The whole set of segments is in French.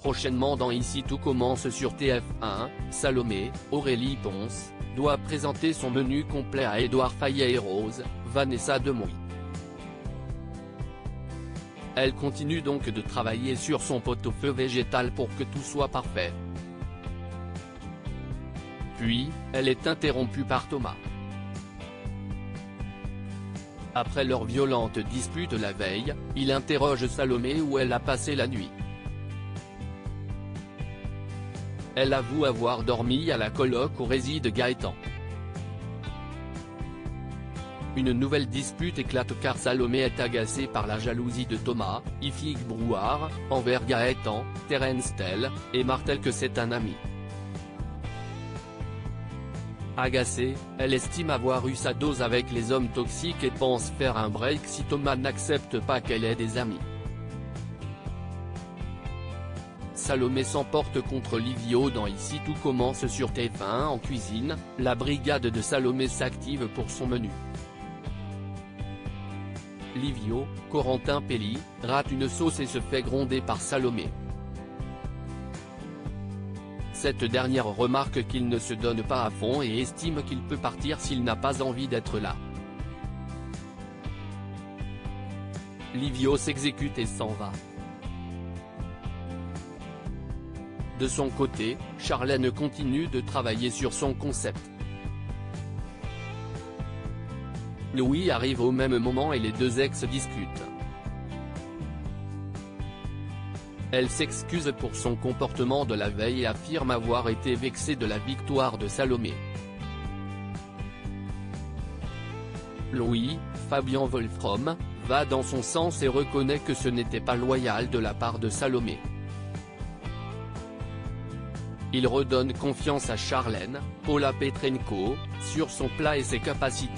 Prochainement dans Ici tout commence sur TF1, Salomé, Aurélie Ponce, doit présenter son menu complet à Édouard Fayet et Rose, Vanessa Demouy. Elle continue donc de travailler sur son pot-au-feu végétal pour que tout soit parfait. Puis, elle est interrompue par Thomas. Après leur violente dispute la veille, il interroge Salomé où elle a passé la nuit. Elle avoue avoir dormi à la coloc où réside Gaëtan. Une nouvelle dispute éclate car Salomé est agacée par la jalousie de Thomas, Ifig Brouard, envers Gaëtan, Terence Tell, et martèle que c'est un ami. Agacée, elle estime avoir eu sa dose avec les hommes toxiques et pense faire un break si Thomas n'accepte pas qu'elle ait des amis. Salomé s'emporte contre Livio dans Ici tout commence sur TF1 en cuisine, la brigade de Salomé s'active pour son menu. Livio, Corentin Pelli, rate une sauce et se fait gronder par Salomé. Cette dernière remarque qu'il ne se donne pas à fond et estime qu'il peut partir s'il n'a pas envie d'être là. Livio s'exécute et s'en va. De son côté, Charlène continue de travailler sur son concept. Louis arrive au même moment et les deux ex discutent. Elle s'excuse pour son comportement de la veille et affirme avoir été vexée de la victoire de Salomé. Louis, Fabien Wolfrom, va dans son sens et reconnaît que ce n'était pas loyal de la part de Salomé. Il redonne confiance à Charlène, Paula Petrenko, sur son plat et ses capacités.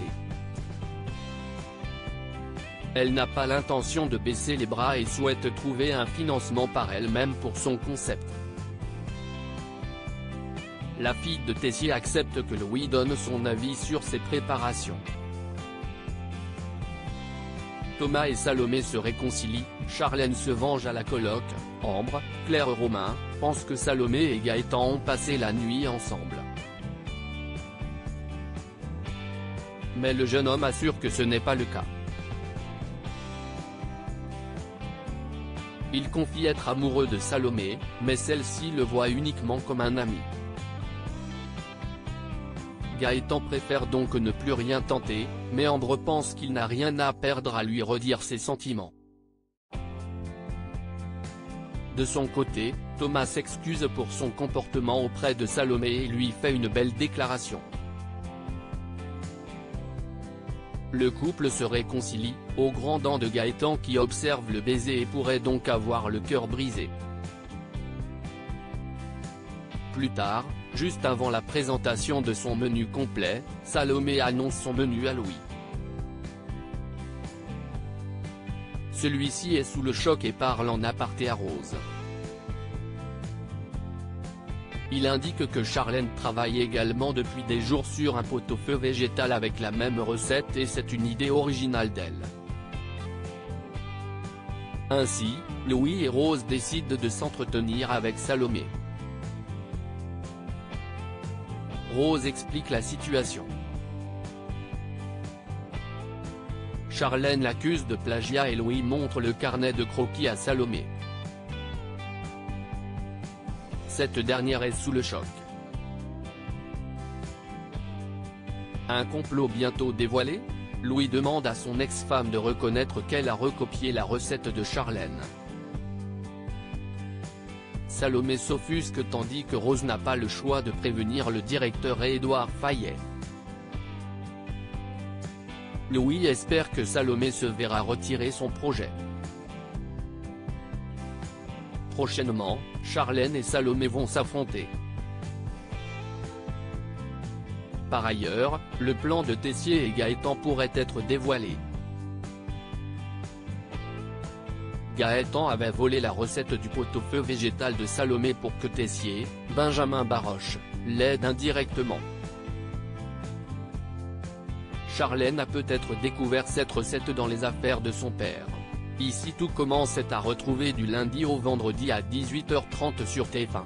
Elle n'a pas l'intention de baisser les bras et souhaite trouver un financement par elle-même pour son concept. La fille de Tessier accepte que Louis donne son avis sur ses préparations. Thomas et Salomé se réconcilient, Charlène se venge à la coloc, Ambre, Claire Romain, pense que Salomé et Gaëtan ont passé la nuit ensemble. Mais le jeune homme assure que ce n'est pas le cas. Il confie être amoureux de Salomé, mais celle-ci le voit uniquement comme un ami. Gaëtan préfère donc ne plus rien tenter, mais Ambre pense qu'il n'a rien à perdre à lui redire ses sentiments. De son côté, Thomas s'excuse pour son comportement auprès de Salomé et lui fait une belle déclaration. Le couple se réconcilie, au grand dam de Gaëtan qui observe le baiser et pourrait donc avoir le cœur brisé. Plus tard, juste avant la présentation de son menu complet, Salomé annonce son menu à Louis. Celui-ci est sous le choc et parle en aparté à Rose. Il indique que Charlène travaille également depuis des jours sur un pot-au-feu végétal avec la même recette et c'est une idée originale d'elle. Ainsi, Louis et Rose décident de s'entretenir avec Salomé. Rose explique la situation. Charlène l'accuse de plagiat et Louis montre le carnet de croquis à Salomé. Cette dernière est sous le choc. Un complot bientôt dévoilé? Louis demande à son ex-femme de reconnaître qu'elle a recopié la recette de Charlène. Salomé s'offusque tandis que Rose n'a pas le choix de prévenir le directeur et Édouard Fayet. Louis espère que Salomé se verra retirer son projet. Prochainement, Charlène et Salomé vont s'affronter. Par ailleurs, le plan de Tessier et Gaëtan pourrait être dévoilé. Gaëtan avait volé la recette du pot-au-feu végétal de Salomé pour que Tessier, Benjamin Baroche, l'aide indirectement. Charlène a peut-être découvert cette recette dans les affaires de son père. Ici tout commence à retrouver du lundi au vendredi à 18h30 sur TF1.